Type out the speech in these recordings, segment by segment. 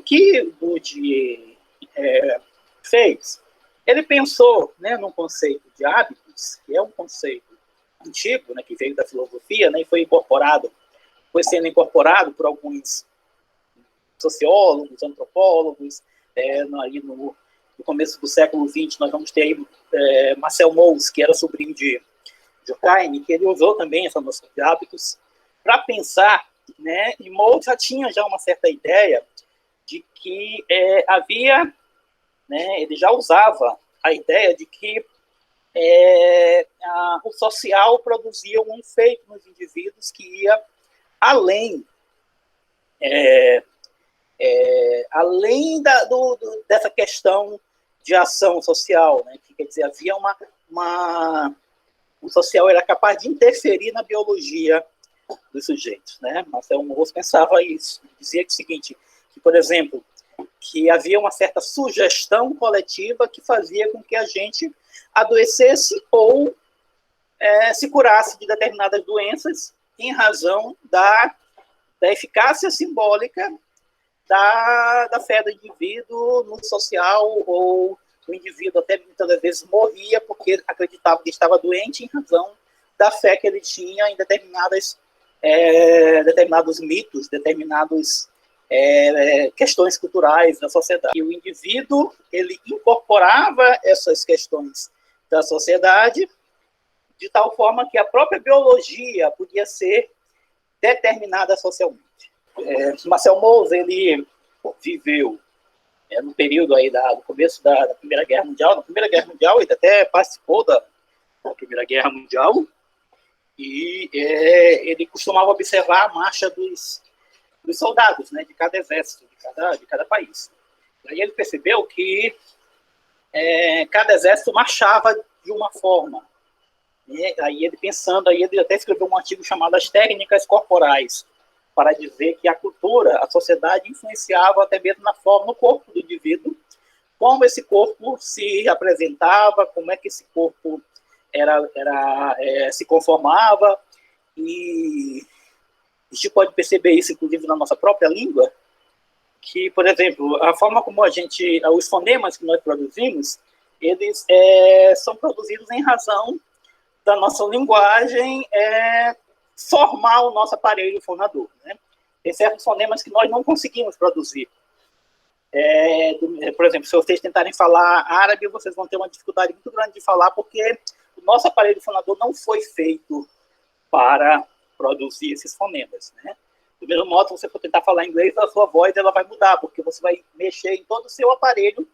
que Bourdieu fez? Ele pensou, né, num conceito de hábitos, que é um conceito antigo, né, que veio da filosofia, né, e foi sendo incorporado por alguns sociólogos, antropólogos, aí no começo do século XX, nós vamos ter aí Marcel Mauss, que era sobrinho de Durkheim, que ele usou também essa noção de hábitos para pensar, né, e Mauss já tinha uma certa ideia de que havia, né, ele já usava a ideia de que o social produzia um efeito nos indivíduos que ia além dessa questão de ação social, né? Que, quer dizer, havia o social era capaz de interferir na biologia dos sujeitos, né? Marcel Mauss pensava isso, dizia o seguinte, que, por exemplo, que havia uma certa sugestão coletiva que fazia com que a gente adoecesse ou se curasse de determinadas doenças em razão da eficácia simbólica da fé do indivíduo no social, ou o indivíduo até muitas vezes morria porque acreditava que estava doente em razão da fé que ele tinha em determinados mitos, determinadas questões culturais da sociedade. E o indivíduo, ele incorporava essas questões da sociedade de tal forma que a própria biologia podia ser determinada socialmente. Marcel Mauss, ele viveu no período aí do começo da Primeira Guerra Mundial. Na Primeira Guerra Mundial, ele até participou da Primeira Guerra Mundial, e ele costumava observar a marcha dos soldados, né, de cada exército, de cada país. Aí ele percebeu que cada exército marchava de uma forma. Aí ele pensando, aí ele até escreveu um artigo chamado As Técnicas Corporais, para dizer que a cultura, a sociedade influenciava até mesmo no corpo do indivíduo, como esse corpo se apresentava, como é que esse corpo se conformava, e a gente pode perceber isso, inclusive, na nossa própria língua, que, por exemplo, a forma como os fonemas que nós produzimos, eles são produzidos em razão da nossa linguagem formar o nosso aparelho fonador, né? Tem certos fonemas que nós não conseguimos produzir. Por exemplo, se vocês tentarem falar árabe, vocês vão ter uma dificuldade muito grande de falar, porque o nosso aparelho fonador não foi feito para produzir esses fonemas, né? Do mesmo modo, se você for tentar falar inglês, a sua voz ela vai mudar, porque você vai mexer em todo o seu aparelho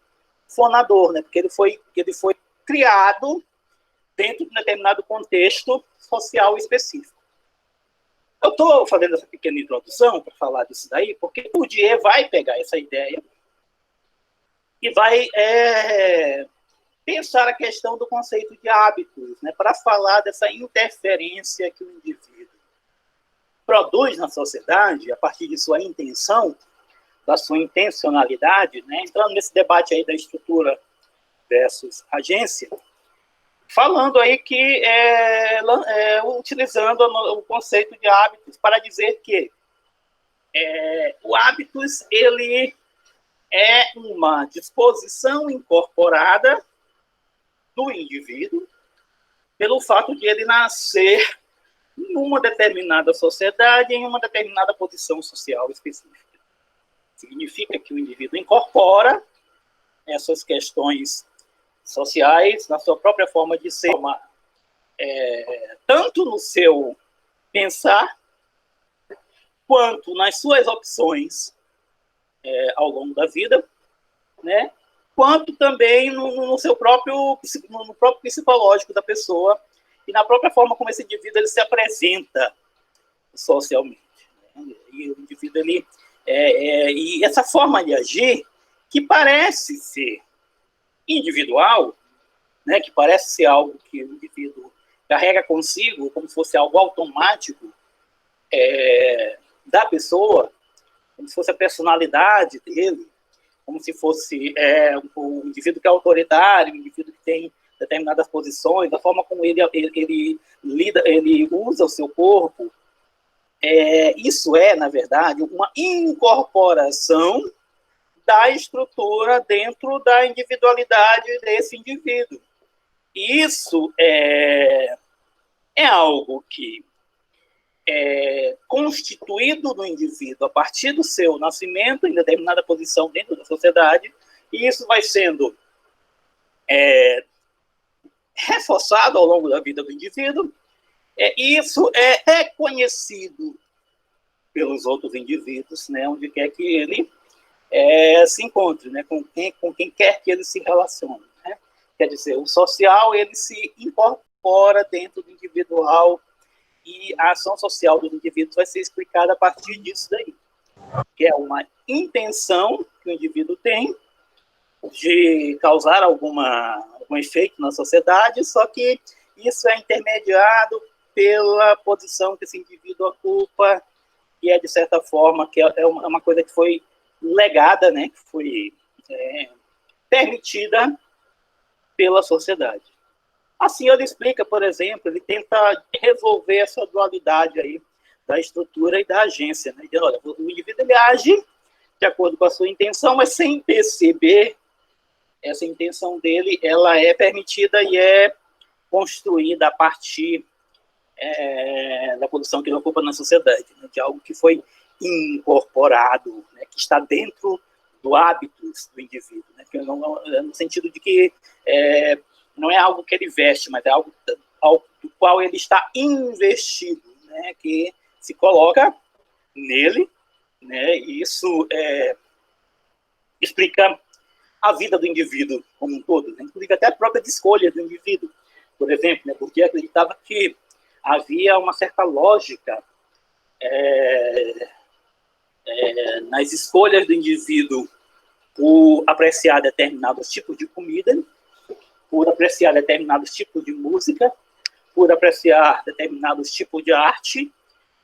fonador, né? Porque ele foi criado dentro de um determinado contexto social específico. Eu estou fazendo essa pequena introdução para falar disso daí, porque Bourdieu vai pegar essa ideia e vai pensar a questão do conceito de hábitos, né, para falar dessa interferência que o indivíduo produz na sociedade a partir de sua intenção, da sua intencionalidade, né, entrando nesse debate aí da estrutura versus agência, falando aí que utilizando o conceito de hábitos para dizer que o hábitos ele é uma disposição incorporada do indivíduo pelo fato de ele nascer em uma determinada sociedade, em uma determinada posição social específica. Significa que o indivíduo incorpora essas questões sociais na sua própria forma de ser, tanto no seu pensar, quanto nas suas opções ao longo da vida, né? Quanto também no próprio psicológico da pessoa e na própria forma como esse indivíduo ele se apresenta socialmente, né? E o indivíduo e essa forma de agir que parece ser individual, né, que parece ser algo que o indivíduo carrega consigo, como se fosse algo automático da pessoa, como se fosse a personalidade dele, como se fosse um indivíduo que é autoritário, um indivíduo que tem determinadas posições, da forma como ele lida, ele usa o seu corpo. Isso na verdade, uma incorporação da estrutura dentro da individualidade desse indivíduo. Isso é algo que é constituído no indivíduo a partir do seu nascimento em determinada posição dentro da sociedade, e isso vai sendo reforçado ao longo da vida do indivíduo. Isso é reconhecido pelos outros indivíduos, né, onde quer que ele se encontre, né, com quem quer que ele se relacione. Né? Quer dizer, o social ele se incorpora dentro do individual, e a ação social dos indivíduos vai ser explicada a partir disso daí, que é uma intenção que o indivíduo tem de causar algum efeito na sociedade, só que isso é intermediado pela posição que esse indivíduo ocupa, e de certa forma, que é uma coisa que foi legada, né, que foi permitida pela sociedade. Assim, ele explica, por exemplo, ele tenta resolver essa dualidade aí da estrutura e da agência. Né? Olha, o indivíduo ele age de acordo com a sua intenção, mas sem perceber, essa intenção dele ela é permitida e é construída a partir da posição que ele ocupa na sociedade, né? De algo que foi incorporado, né? Que está dentro do hábitos do indivíduo, né? Que no sentido de que não é algo que ele veste, mas é algo do qual ele está investido, né? Que se coloca nele, né? E isso explica a vida do indivíduo como um todo, né? Inclusive até a própria escolha do indivíduo. Por exemplo, né? Porque acreditava que havia uma certa lógica nas escolhas do indivíduo por apreciar determinados tipos de comida, por apreciar determinados tipos de música, por apreciar determinados tipos de arte,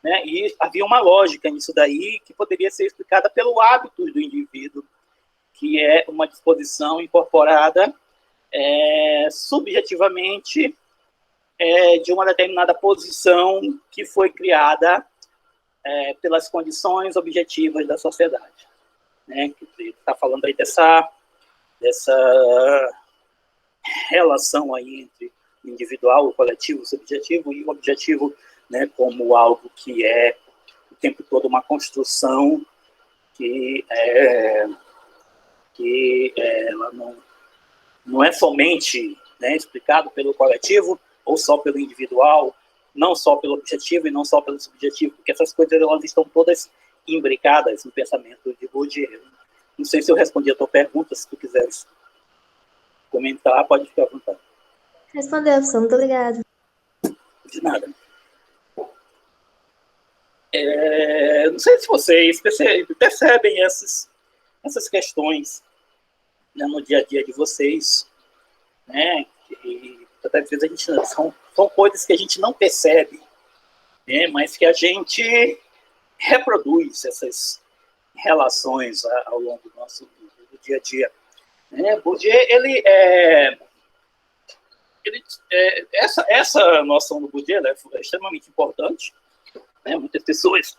né? E havia uma lógica nisso daí que poderia ser explicada pelo hábito do indivíduo, que é uma disposição incorporada subjetivamente de uma determinada posição que foi criada pelas condições objetivas da sociedade. Né? Que está falando aí dessa relação aí entre o individual, o coletivo, o subjetivo e o objetivo, né, como algo que é o tempo todo uma construção que ela não é somente, né, explicado pelo coletivo ou só pelo individual, não só pelo objetivo e não só pelo subjetivo, porque essas coisas elas estão todas imbricadas no pensamento de Bourdieu. Não sei se eu respondi a tua pergunta, se tu quiseres comentar, pode ficar à vontade. Respondeu, professor. Muito obrigada. De nada. Não sei se vocês percebem essas questões, né, no dia a dia de vocês, né, que até às vezes a gente são coisas que a gente não percebe, né, mas que a gente reproduz essas relações ao longo do nosso do dia a dia. Bourdieu, essa noção do Bourdieu é extremamente importante, né? Muitas pessoas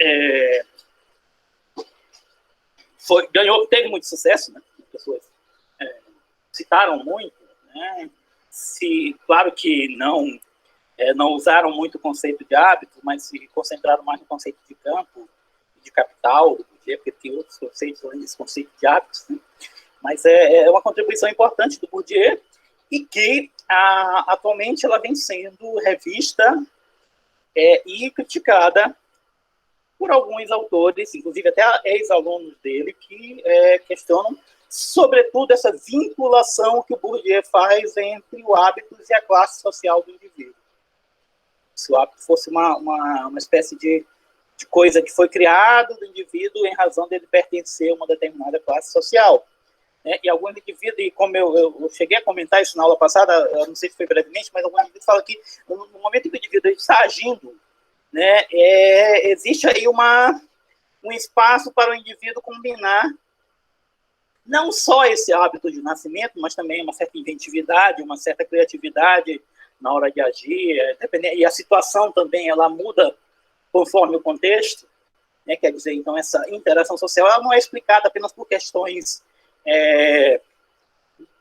teve muito sucesso, né? As pessoas citaram muito, né? Claro que não usaram muito o conceito de hábito, mas se concentraram mais no conceito de campo, de capital, do Bourdieu, porque tem outros conceitos além desse conceito de hábitos, né? Mas é uma contribuição importante do Bourdieu e que atualmente ela vem sendo revista e criticada por alguns autores, inclusive até ex-alunos dele, que questionam, sobretudo, essa vinculação que o Bourdieu faz entre o hábito e a classe social do indivíduo. Se o hábito fosse uma espécie de coisa que foi criada do indivíduo em razão dele pertencer a uma determinada classe social. E alguns indivíduos, e como eu cheguei a comentar isso na aula passada, eu não sei se foi brevemente, mas alguns indivíduos falam que no momento em que o indivíduo está agindo, né, existe aí um espaço para o indivíduo combinar não só esse hábito de nascimento, mas também uma certa inventividade, uma certa criatividade na hora de agir, e a situação também ela muda conforme o contexto, né? Quer dizer, então essa interação social ela não é explicada apenas por questões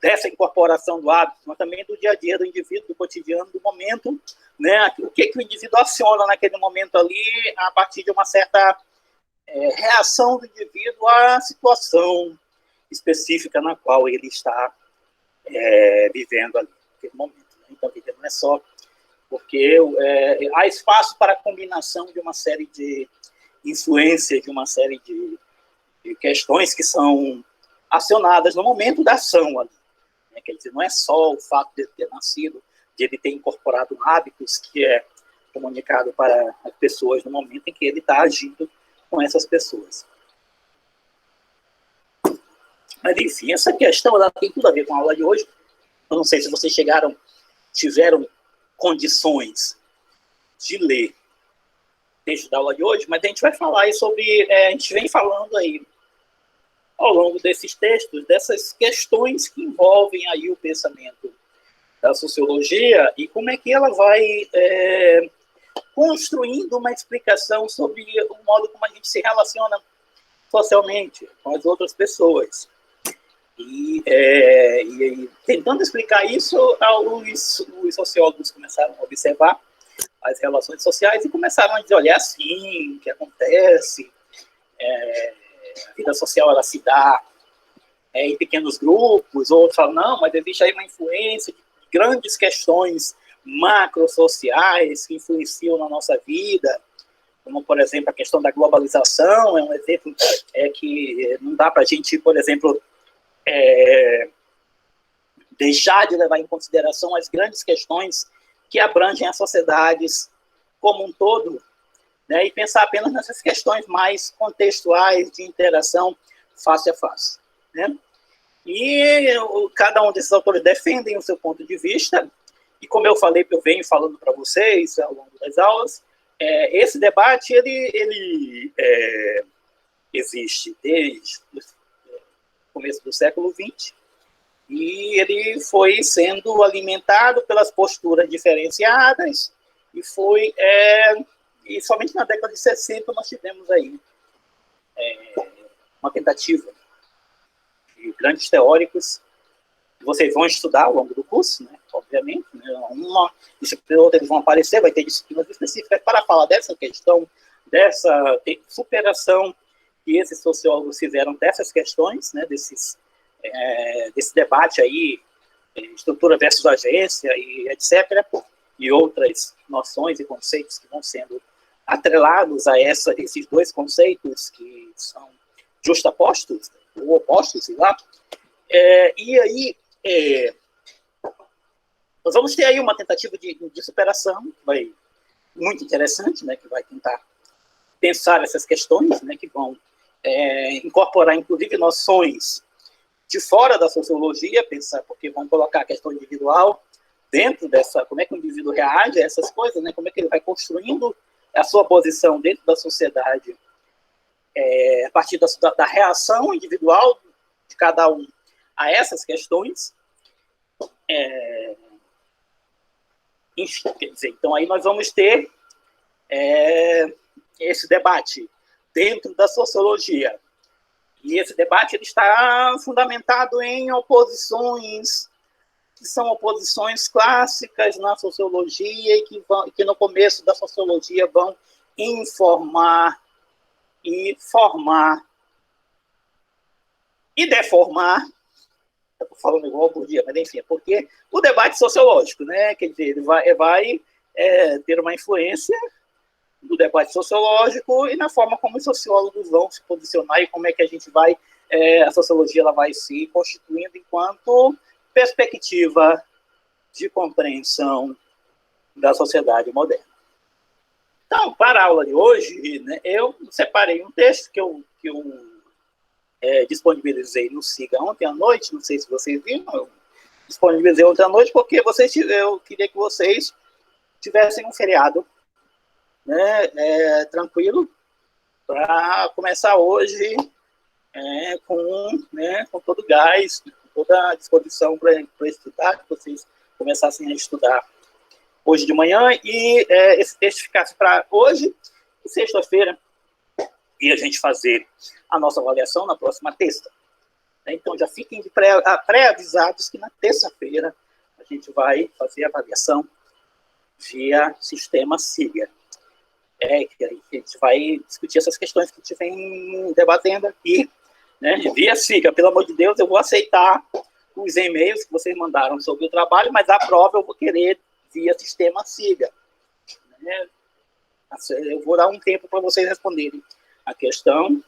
dessa incorporação do hábito, mas também do dia a dia do indivíduo, do cotidiano, do momento, né? O que o indivíduo aciona naquele momento ali, a partir de uma certa reação do indivíduo à situação específica na qual ele está vivendo ali naquele momento. Né? Então, não é só porque há espaço para a combinação de uma série de influências, de uma série de questões que são acionadas no momento da ação ali. Né? Quer dizer, não é só o fato de ele ter nascido, de ele ter incorporado hábitos que é comunicado para as pessoas no momento em que ele está agindo com essas pessoas. Mas, enfim, essa questão ela tem tudo a ver com a aula de hoje. Eu não sei se vocês tiveram condições de ler o texto da aula de hoje, mas a gente vai falar aí sobre, a gente vem falando aí ao longo desses textos, dessas questões que envolvem aí o pensamento da sociologia e como é que ela vai construindo uma explicação sobre o modo como a gente se relaciona socialmente com as outras pessoas. E tentando explicar isso, os sociólogos começaram a observar as relações sociais e começaram a dizer, olha, é assim que acontece, a vida social ela se dá em pequenos grupos, outros falam, não, mas existe aí uma influência de grandes questões macrosociais que influenciam na nossa vida, como, por exemplo, a questão da globalização, é um exemplo que não dá para a gente, por exemplo, deixar de levar em consideração as grandes questões que abrangem as sociedades como um todo, né, e pensar apenas nessas questões mais contextuais de interação face a face. Né? E cada um desses autores defendem o seu ponto de vista, e como eu falei, eu venho falando para vocês ao longo das aulas, esse debate ele existe desde o começo do século XX, e ele foi sendo alimentado pelas posturas diferenciadas, e somente na década de 60 nós tivemos aí uma tentativa de grandes teóricos, que vocês vão estudar ao longo do curso, né, obviamente, né, uma disciplina ou outra eles vão aparecer, vai ter disciplinas específicas para falar dessa questão, dessa superação que esses sociólogos fizeram dessas questões, né, desse debate aí, estrutura versus agência, e etc., e outras noções e conceitos que vão sendo atrelados a esses dois conceitos que são justapostos, ou opostos, sei lá. E aí, nós vamos ter aí uma tentativa de superação, muito interessante, né, que vai tentar pensar essas questões, né, que vão incorporar, inclusive, noções de fora da sociologia, pensar, porque vão colocar a questão individual dentro dessa, como é que o indivíduo reage a essas coisas, né, como é que ele vai construindo a sua posição dentro da sociedade a partir da reação individual de cada um a essas questões. Quer dizer, então aí nós vamos ter esse debate dentro da sociologia. E esse debate ele está fundamentado em oposições, que são oposições clássicas na sociologia e que no começo da sociologia vão informar e formar e deformar. Estou falando igual por dia, mas enfim, porque o debate sociológico, né, quer dizer, ele vai ter uma influência do debate sociológico e na forma como os sociólogos vão se posicionar e como é que a gente vai, a sociologia ela vai se constituindo enquanto perspectiva de compreensão da sociedade moderna. Então, para a aula de hoje, né, eu separei um texto que eu disponibilizei no SIGA ontem à noite, não sei se vocês viram, eu disponibilizei ontem à noite porque eu queria que vocês tivessem um feriado, né, tranquilo, para começar hoje com todo o gás, com toda a disposição para estudar, que vocês começassem a estudar hoje de manhã e esse texto ficasse para hoje e sexta-feira e a gente fazer a nossa avaliação na próxima terça. Então, já fiquem pré-avisados que na terça-feira a gente vai fazer a avaliação via sistema SIGA. Que a gente vai discutir essas questões que a gente vem debatendo aqui, né? Via SIGA, pelo amor de Deus, eu vou aceitar os e-mails que vocês mandaram sobre o trabalho, mas a prova eu vou querer via sistema SIGA. Né? Eu vou dar um tempo para vocês responderem a questão.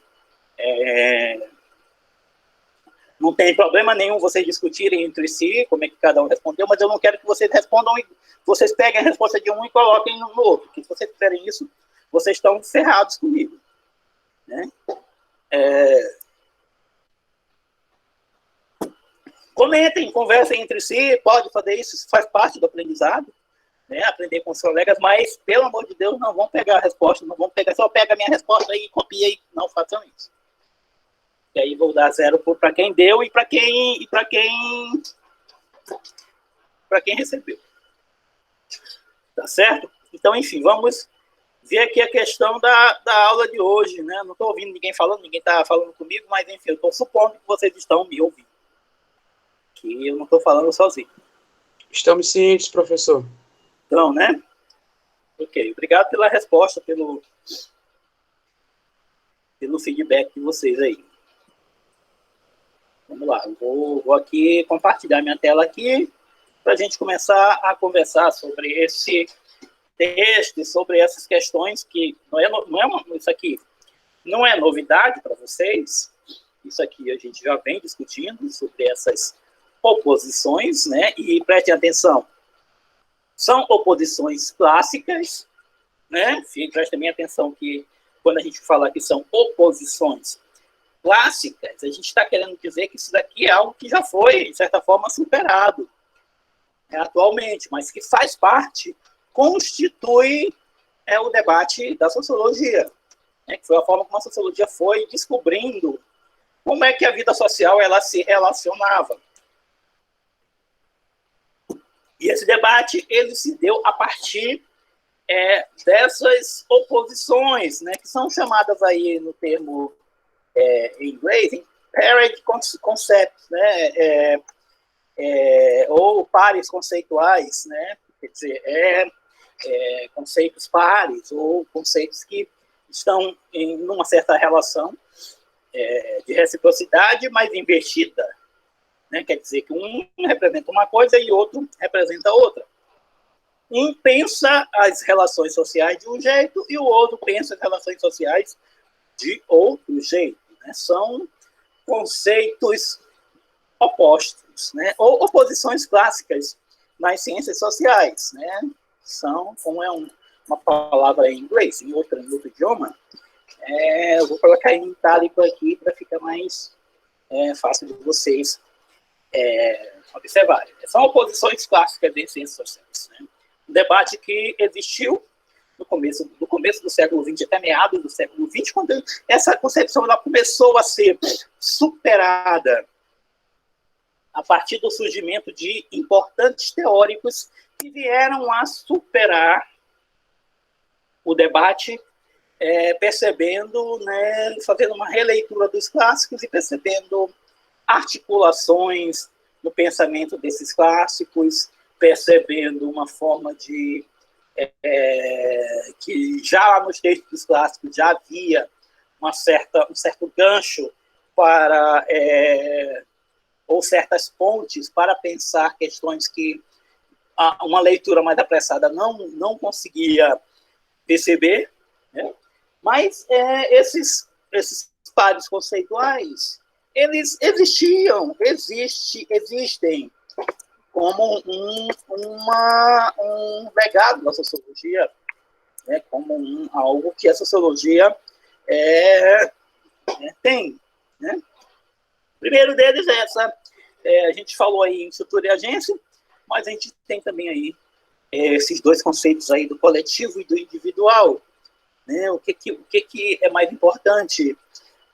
Não tem problema nenhum vocês discutirem entre si como é que cada um respondeu, mas eu não quero que vocês respondam e vocês peguem a resposta de um e coloquem no outro, porque se vocês fizerem isso, vocês estão ferrados comigo. Né? Comentem, conversem entre si, pode fazer isso, isso faz parte do aprendizado, né? Aprender com os colegas, mas, pelo amor de Deus, não vão pegar a resposta, não vão pegar, só pega a minha resposta aí e copia aí, não façam isso. E aí vou dar 0 para quem deu e para quem recebeu. Tá certo? Então, enfim, vamos ver aqui a questão da aula de hoje, né? Não estou ouvindo ninguém falando, ninguém está falando comigo, mas, enfim, eu estou supondo que vocês estão me ouvindo. Que eu não estou falando sozinho. Estamos cientes, professor. Então, né? Ok, obrigado pela resposta, pelo feedback de vocês aí. Vamos lá, eu vou aqui compartilhar minha tela aqui para a gente começar a conversar sobre esse texto, sobre essas questões que isso aqui não é novidade para vocês. Isso aqui a gente já vem discutindo sobre essas oposições, né? E prestem atenção, são oposições clássicas, né? Prestem bem atenção que quando a gente fala que são oposições clássicas, a gente está querendo dizer que isso daqui é algo que já foi, de certa forma, superado atualmente, mas que faz parte, constitui o debate da sociologia, né? Que foi a forma como a sociologia foi descobrindo como é que a vida social ela se relacionava. E esse debate ele se deu a partir dessas oposições, né, que são chamadas aí no termo em inglês, paired concepts, né, ou pares conceituais, né, quer dizer, conceitos pares ou conceitos que estão em uma certa relação de reciprocidade, mas invertida. Né? Quer dizer que um representa uma coisa e outro representa outra. Um pensa as relações sociais de um jeito e o outro pensa as relações sociais de outro jeito. Né? São conceitos opostos, né? Ou oposições clássicas nas ciências sociais. Né? São, como é uma palavra em inglês, em outro idioma, eu vou colocar em itálico aqui para ficar mais fácil de vocês observarem. São oposições clássicas em ciências sociais. Né? Um debate que existiu do começo do século XX até meados do século XX, quando essa concepção ela começou a ser superada a partir do surgimento de importantes teóricos que vieram a superar o debate, percebendo, né, fazendo uma releitura dos clássicos e percebendo articulações no pensamento desses clássicos, percebendo uma forma de que já nos textos dos clássicos já havia um certo gancho para ou certas pontes para pensar questões que uma leitura mais apressada não conseguia perceber, né? Mas esses pares conceituais eles existem como um legado da sociologia, né, como algo que a sociologia tem. Né? O primeiro deles a gente falou aí em estrutura e agência, mas a gente tem também aí esses dois conceitos aí do coletivo e do individual. Né? O que é mais importante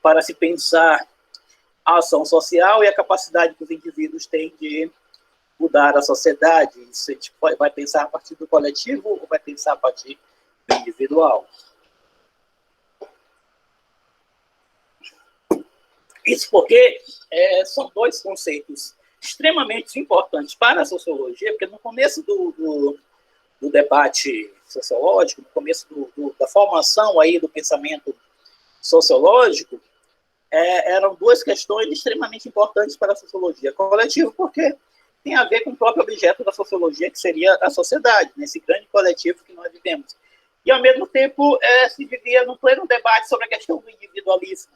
para se pensar a ação social e a capacidade que os indivíduos têm de mudar a sociedade? Isso a gente vai pensar a partir do coletivo ou vai pensar a partir do individual? Isso porque são dois conceitos extremamente importantes para a sociologia, porque no começo do debate sociológico, no começo da formação aí do pensamento sociológico, eram duas questões extremamente importantes para a sociologia. Coletivo, porque tem a ver com o próprio objeto da sociologia, que seria a sociedade, nesse grande coletivo que nós vivemos. E, ao mesmo tempo, se vivia num pleno debate sobre a questão do individualismo,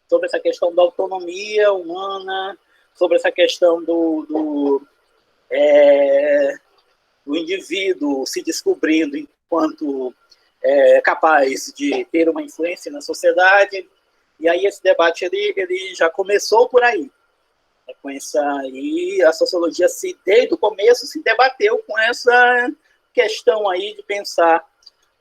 sobre essa questão da autonomia humana, sobre essa questão do indivíduo se descobrindo enquanto capaz de ter uma influência na sociedade. E aí esse debate ele já começou por aí. E a sociologia, desde o começo, se debateu com essa questão aí de pensar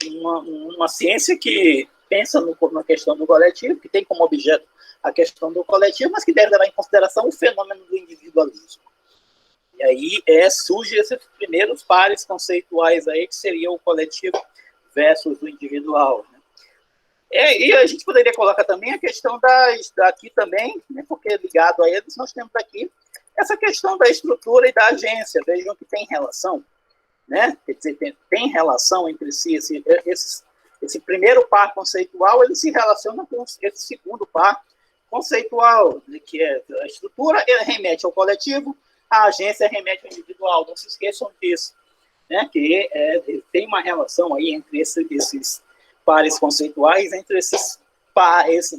uma ciência que pensa na questão do coletivo, que tem como objeto a questão do coletivo, mas que deve levar em consideração o fenômeno do individualismo. E aí surgem esses primeiros pares conceituais aí, que seria o coletivo versus o individual. Né? E a gente poderia colocar também a questão daqui também, né, porque ligado a eles, nós temos aqui essa questão da estrutura e da agência. Vejam que tem relação, né? Quer dizer, tem relação entre si. Esse primeiro par conceitual, ele se relaciona com esse segundo par conceitual, né, que é a estrutura, ele remete ao coletivo, a agência remete ao individual. Não se esqueçam disso, né, que tem uma relação aí entre esses pares conceituais, entre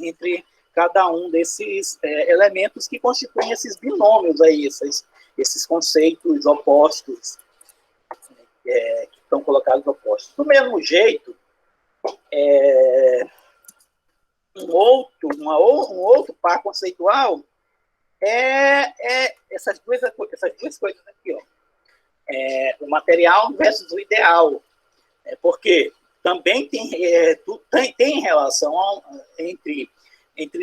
entre cada um desses elementos que constituem esses binômios aí, esses conceitos opostos, que estão colocados opostos. Do mesmo jeito, um outro par conceitual essas duas coisas aqui, ó. O material versus o ideal. Porque também tem relação entre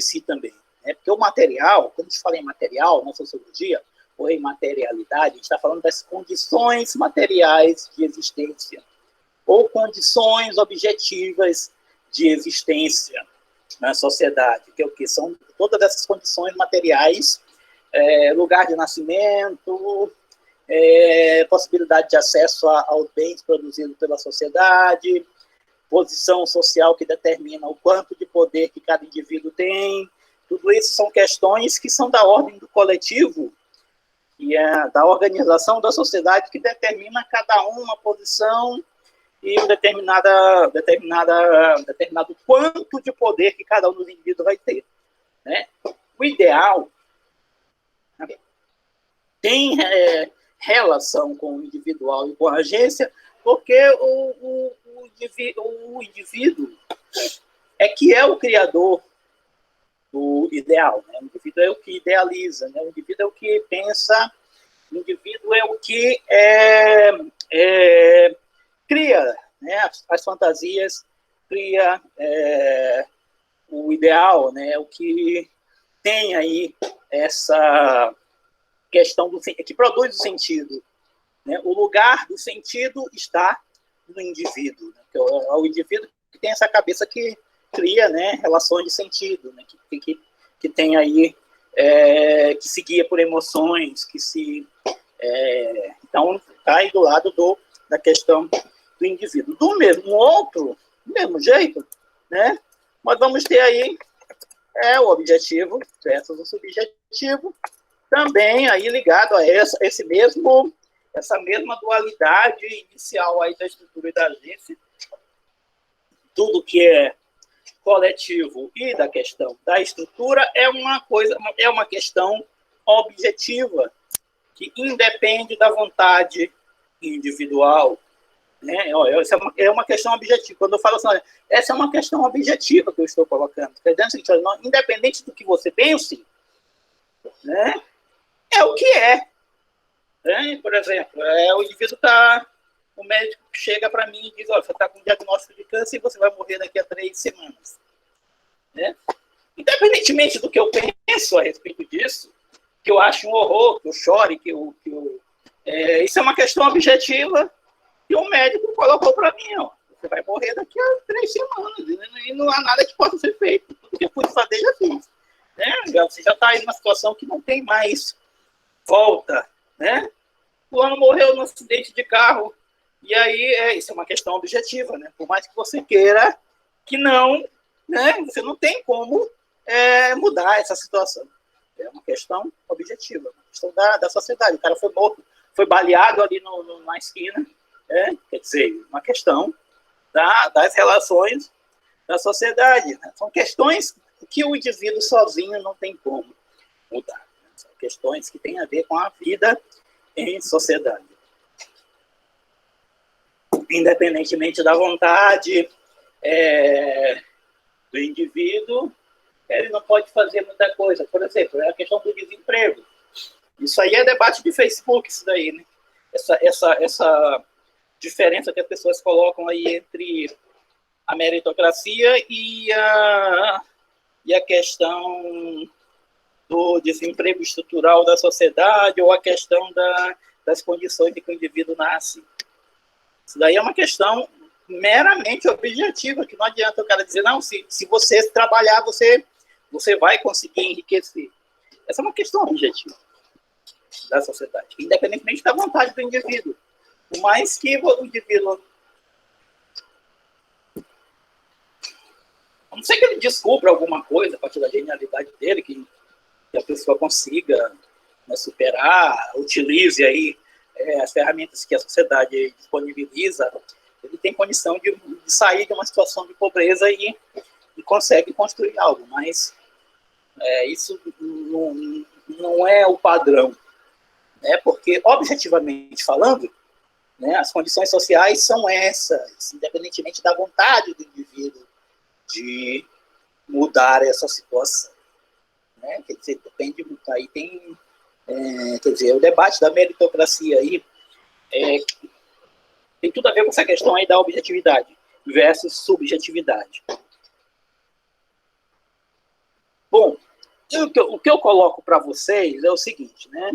si também. Né? Porque o material, quando a gente fala em material na sociologia, ou em materialidade, a gente está falando das condições materiais de existência, ou condições objetivas de existência na sociedade, que é o que são todas essas condições materiais, lugar de nascimento, possibilidade de acesso aos bens produzidos pela sociedade, posição social que determina o quanto de poder que cada indivíduo tem. Tudo isso são questões que são da ordem do coletivo e da organização da sociedade, que determina cada uma posição e um determinado quanto de poder que cada um dos indivíduos vai ter. Né? O ideal tem relação com o individual e com a agência, porque o indivíduo que é o criador do ideal. Né? O indivíduo é o que idealiza, né? O indivíduo é o que pensa, o indivíduo é o que cria, né, as fantasias, cria o ideal, né, o que tem aí essa questão que produz o sentido. Né? O lugar do sentido está no indivíduo. Né? É o indivíduo que tem essa cabeça que cria, né, relações de sentido, né, que tem aí, que se guia por emoções, então está aí do lado da questão do indivíduo. Do mesmo jeito, né, nós vamos ter aí o objetivo versus o subjetivo, também aí ligado a essa mesma dualidade inicial aí da estrutura e da agência. Tudo que é coletivo e da questão da estrutura é uma questão objetiva, que independe da vontade individual. Né? Essa é uma questão objetiva. Quando eu falo assim, olha, essa é uma questão objetiva que eu estou colocando. Independente do que você pense, né, é o que é. Né? Por exemplo, o indivíduo o médico chega para mim e diz, olha, você está com um diagnóstico de câncer e você vai morrer daqui a 3 semanas. Né? Independentemente do que eu penso a respeito disso, que eu acho um horror, que eu chore, isso é uma questão objetiva que o médico colocou para mim. Ó. Você vai morrer daqui a 3 semanas, e não há nada que possa ser feito. Tudo que eu pude fazer, já fiz. Né? Você já está aí numa situação que não tem mais volta. Né? O ano morreu num acidente de carro, e aí isso é uma questão objetiva. Né? Por mais que você queira que não, né? Você não tem como mudar essa situação. É uma questão objetiva, uma questão da sociedade. O cara foi morto, foi baleado ali na esquina. Quer dizer, uma questão das relações da sociedade. Né? São questões que o indivíduo sozinho não tem como mudar. Né? São questões que têm a ver com a vida em sociedade. Independentemente da vontade do indivíduo, ele não pode fazer muita coisa. Por exemplo, a questão do desemprego. Isso aí é debate de Facebook, isso daí, né? Essa diferença que as pessoas colocam aí entre a meritocracia e a questão do desemprego estrutural da sociedade ou a questão das condições de que o indivíduo nasce. Isso daí é uma questão meramente objetiva, que não adianta o cara dizer, não, se você trabalhar, você vai conseguir enriquecer. Essa é uma questão objetiva da sociedade, independentemente da vontade do indivíduo. Por mais que o indivíduo, a não ser que ele descubra alguma coisa a partir da genialidade dele, que a pessoa consiga, né, superar, utilize aí as ferramentas que a sociedade disponibiliza, ele tem condição de sair de uma situação de pobreza e consegue construir algo, mas isso não é o padrão, né? Porque, objetivamente falando, né, as condições sociais são essas, independentemente da vontade do indivíduo de mudar essa situação. Né? Quer dizer, depende, aí tem, quer dizer, o debate da meritocracia aí tem tudo a ver com essa questão aí da objetividade versus subjetividade. Bom, o que eu coloco para vocês é o seguinte, né?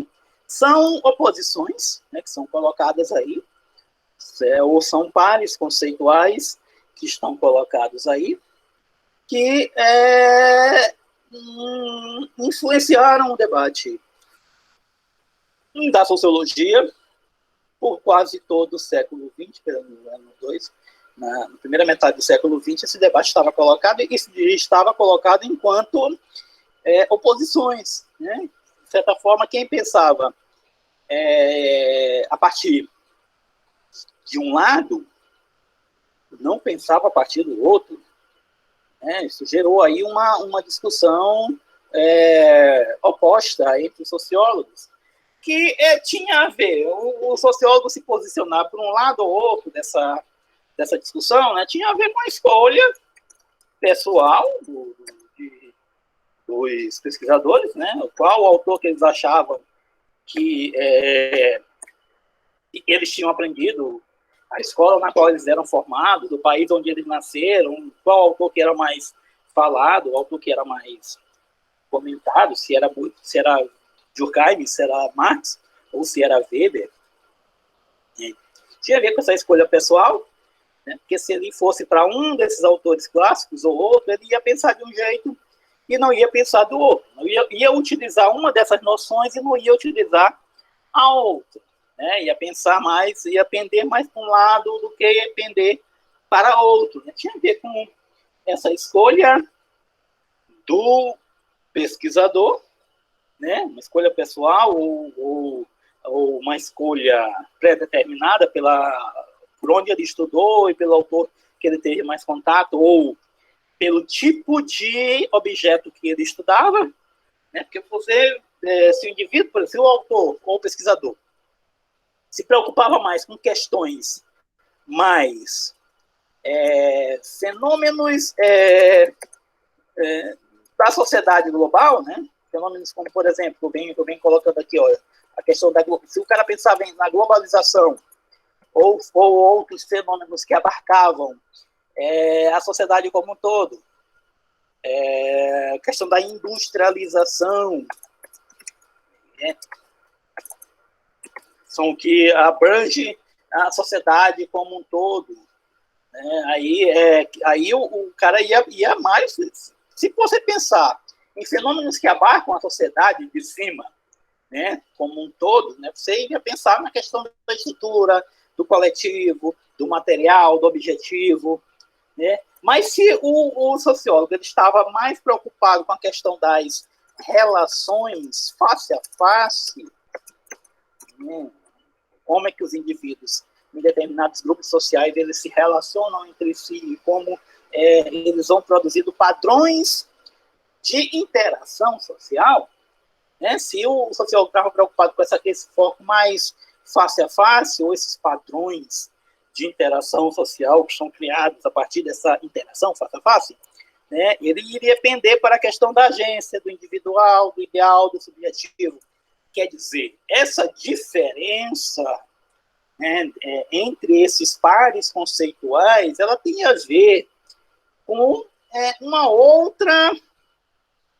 São oposições, né, que são colocadas aí, ou são pares conceituais que estão colocados aí, que influenciaram o debate da sociologia por quase todo o século XX, pelo ano 2, na primeira metade do século XX, esse debate estava colocado, e estava colocado enquanto oposições. Né? De certa forma, quem pensava a partir de um lado, não pensava a partir do outro. Né? Isso gerou aí uma discussão oposta entre os sociólogos, que tinha a ver, o sociólogo se posicionar por um lado ou outro dessa discussão, né, tinha a ver com a escolha pessoal dos pesquisadores, né, qual autor que eles achavam que eles tinham aprendido, a escola na qual eles eram formados, do país onde eles nasceram, qual autor que era mais falado, o autor que era mais comentado, se era Durkheim, se era Marx, ou se era Weber. Tinha a ver com essa escolha pessoal, né? Porque se ele fosse para um desses autores clássicos ou outro, ele ia pensar de um jeito e não ia pensar do outro. Não ia utilizar uma dessas noções e não ia utilizar a outra. Né? Ia pensar mais, ia pender mais para um lado do que ia pender para outro. Né? Tinha a ver com essa escolha do pesquisador, né? Uma escolha pessoal ou uma escolha pré-determinada por onde ele estudou e pelo autor que ele teve mais contato, ou pelo tipo de objeto que ele estudava, né? Porque se o indivíduo, por exemplo, se o autor ou o pesquisador se preocupava mais com questões mais fenômenos da sociedade global, né? Fenômenos como, por exemplo, eu venho colocando aqui, ó, a questão se o cara pensava na globalização ou outros fenômenos que abarcavam a sociedade como um todo, a questão da industrialização, né? São que abrange a sociedade como um todo, Aí o cara ia mais. Se você pensar em fenômenos que abarcam a sociedade de cima, né, como um todo, né, você ia pensar na questão da estrutura, do coletivo, do material, do objetivo, né? Mas se o sociólogo ele estava mais preocupado com a questão das relações face a face, né, como é que os indivíduos em determinados grupos sociais eles se relacionam entre si, como eles vão produzindo padrões de interação social, né? Se o sociólogo estava preocupado com esse foco mais face a face, ou esses padrões de interação social que são criados a partir dessa interação face a face, né, ele iria pender para a questão da agência, do individual, do ideal, do subjetivo. Quer dizer, essa diferença, né, entre esses pares conceituais, ela tem a ver com uma outra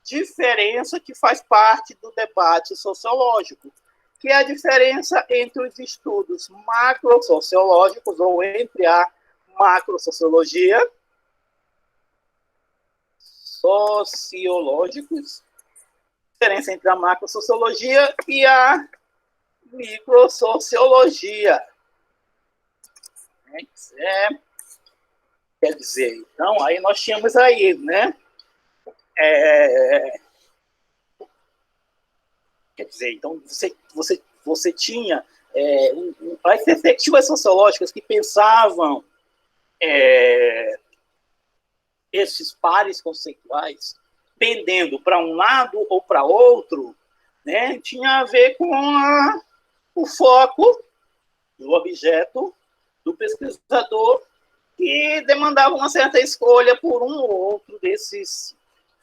diferença que faz parte do debate sociológico, que é a diferença entre os estudos macrosociológicos, ou entre a macrosociologia, sociológicos, diferença entre a macrosociologia e a microsociologia. Quer dizer, então, aí nós tínhamos aí, né? Quer dizer, então, você tinha as perspectivas sociológicas que pensavam esses pares conceituais, pendendo para um lado ou para outro, né, tinha a ver com o foco do objeto do pesquisador, que demandava uma certa escolha por um ou outro desses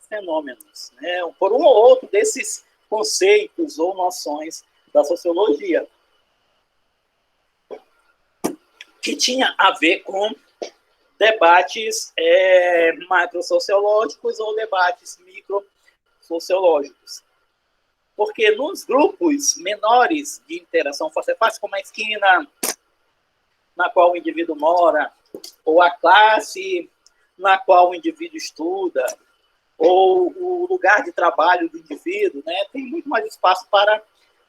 fenômenos, né, por um ou outro desses conceitos ou noções da sociologia, que tinha a ver com debates macrosociológicos ou debates microsociológicos. Porque nos grupos menores de interação face a face, como a esquina na qual o indivíduo mora, ou a classe na qual o indivíduo estuda, ou o lugar de trabalho do indivíduo, né, tem muito mais espaço para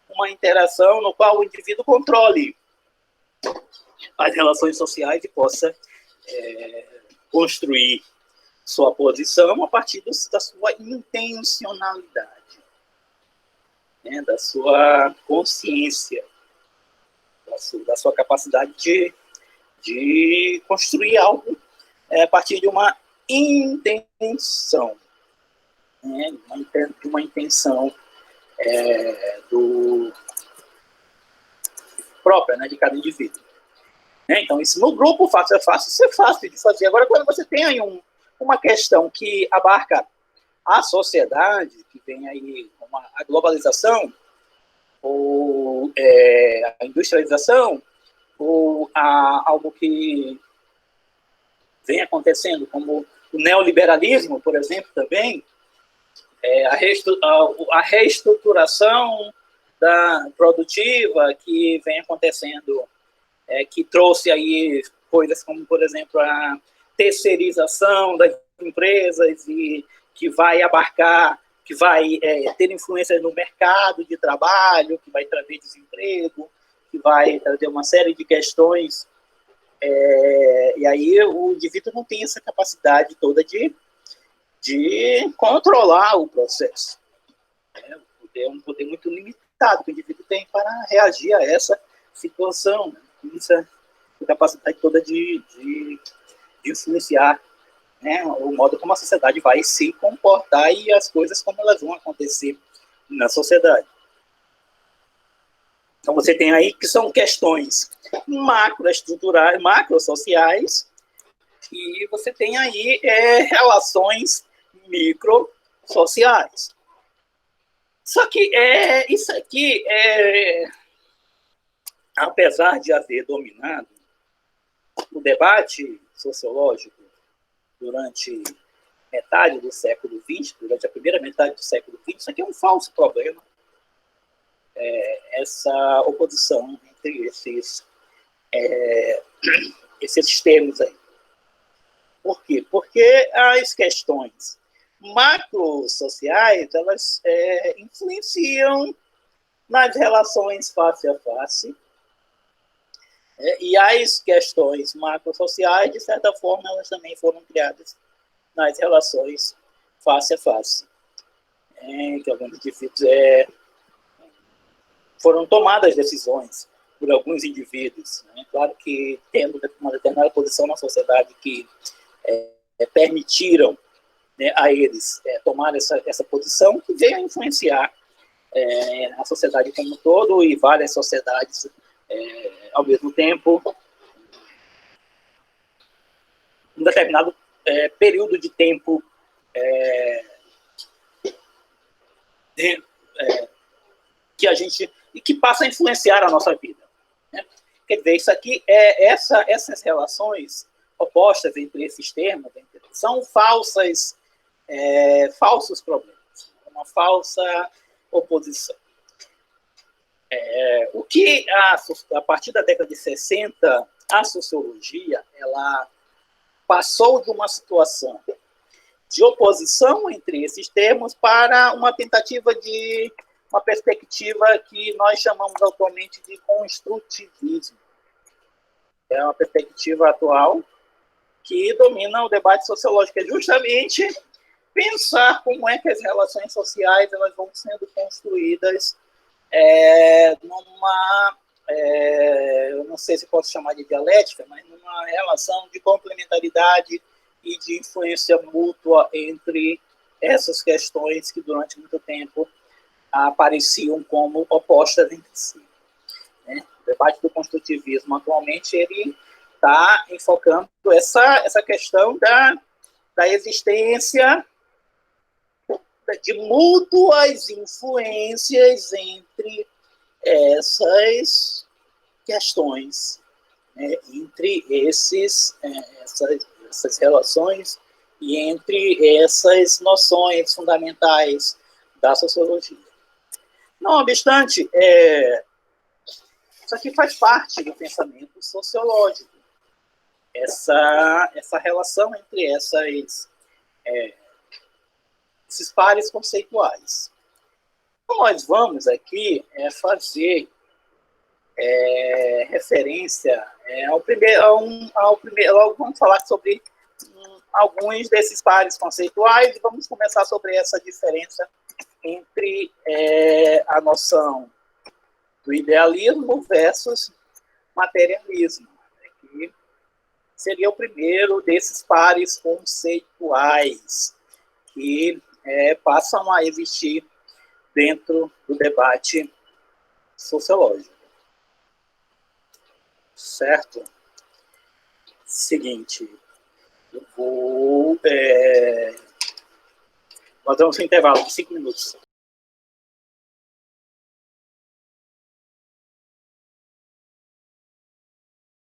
uma interação no qual o indivíduo controle as relações sociais e possa construir sua posição a partir da sua intencionalidade, né, da sua consciência, da sua capacidade de construir algo a partir de uma intenção, né, de uma intenção própria, né, de cada indivíduo. Então, isso no grupo face a face, isso é fácil de fazer. Agora, quando você tem aí uma questão que abarca a sociedade, que vem aí a globalização, ou a industrialização, ou algo que vem acontecendo, como o neoliberalismo, por exemplo, também, a reestruturação produtiva que vem acontecendo, que trouxe aí coisas como, por exemplo, a terceirização das empresas, e que vai abarcar, que vai ter influência no mercado de trabalho, que vai trazer desemprego, que vai trazer uma série de questões, e aí o indivíduo não tem essa capacidade toda de controlar o processo. É um poder muito limitado que o indivíduo tem para reagir a essa situação, né? Essa capacidade toda de influenciar, né, o modo como a sociedade vai se comportar e as coisas como elas vão acontecer na sociedade. Então, você tem aí que são questões macroestruturais, macrosociais, e você tem aí relações microsociais. Só que isso aqui, apesar de haver dominado o debate sociológico durante metade do século XX, durante a primeira metade do século XX, isso aqui é um falso problema. Essa oposição entre esses termos aí. Por quê? Porque as questões macrosociais, elas influenciam nas relações face a face, e as questões macrosociais, de certa forma, elas também foram criadas nas relações face a face. Que alguns indivíduos foram tomadas decisões por alguns indivíduos, né? Claro que tendo uma determinada posição na sociedade que permitiram, né, a eles tomar essa posição, que veio a influenciar a sociedade como um todo e várias sociedades ao mesmo tempo, um determinado período de tempo que passa a influenciar a nossa vida, né? Quer dizer, isso aqui essas relações opostas entre esses termos são falsos problemas, uma falsa oposição. O que a partir da década de 60 a sociologia ela passou de uma situação de oposição entre esses termos para uma tentativa de uma perspectiva que nós chamamos atualmente de construtivismo. É uma perspectiva atual que domina o debate sociológico, é justamente pensar como é que as relações sociais elas vão sendo construídas eu não sei se posso chamar de dialética, mas numa relação de complementaridade e de influência mútua entre essas questões que durante muito tempo apareciam como opostas entre si, né? O debate do construtivismo atualmente ele está enfocando essa questão da existência de mútuas influências entre essas questões, né, entre essas relações e entre essas noções fundamentais da sociologia. Não obstante, isso aqui faz parte do pensamento sociológico, essa relação entre esses pares conceituais. Então, nós vamos aqui fazer referência ao primeiro, logo vamos falar sobre alguns desses pares conceituais e vamos começar sobre essa diferença entre a noção do idealismo versus materialismo, que seria o primeiro desses pares conceituais que passam a existir dentro do debate sociológico. Certo? Seguinte, eu vou... nós vamos para um intervalo de 5 minutos.